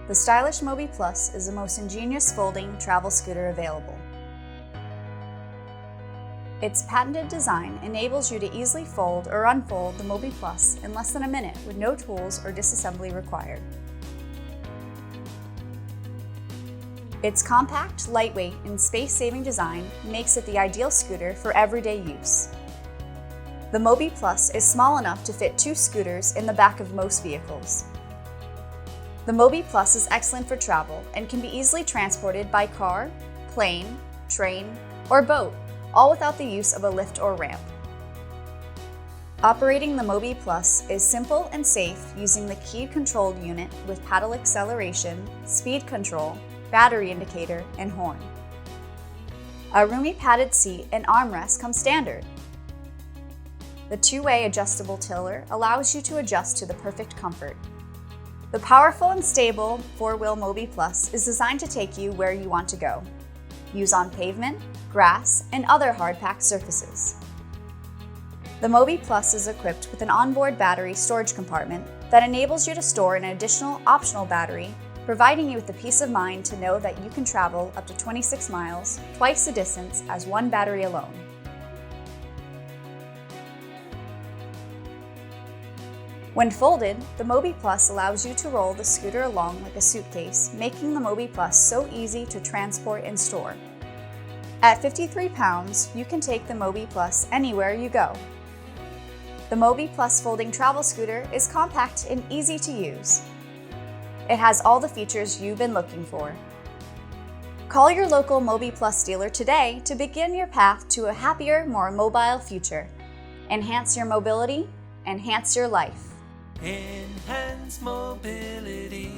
The stylish Mobie Plus is the most ingenious folding travel scooter available. Its patented design enables you to easily fold or unfold the Mobie Plus in less than a minute with no tools or disassembly required. Its compact, lightweight, and space-saving design makes it the ideal scooter for everyday use. The Mobie Plus is small enough to fit 2 scooters in the back of most vehicles. The Mobie Plus is excellent for travel and can be easily transported by car, plane, train, or boat, all without the use of a lift or ramp. Operating the Mobie Plus is simple and safe using the key-controlled unit with paddle acceleration, speed control, battery indicator, and horn. A roomy padded seat and armrest come standard. The 2-way adjustable tiller allows you to adjust to the perfect comfort. The powerful and stable 4-wheel Mobie Plus is designed to take you where you want to go. Use on pavement, grass, and other hard-packed surfaces. The Mobie Plus is equipped with an onboard battery storage compartment that enables you to store an additional optional battery, providing you with the peace of mind to know that you can travel up to 26 miles, twice the distance as one battery alone. When folded, the Mobie Plus allows you to roll the scooter along like a suitcase, making the Mobie Plus so easy to transport and store. At 53 pounds, you can take the Mobie Plus anywhere you go. The Mobie Plus folding travel scooter is compact and easy to use. It has all the features you've been looking for. Call your local Mobie Plus dealer today to begin your path to a happier, more mobile future. Enhance your mobility, enhance your life. Enhance mobility.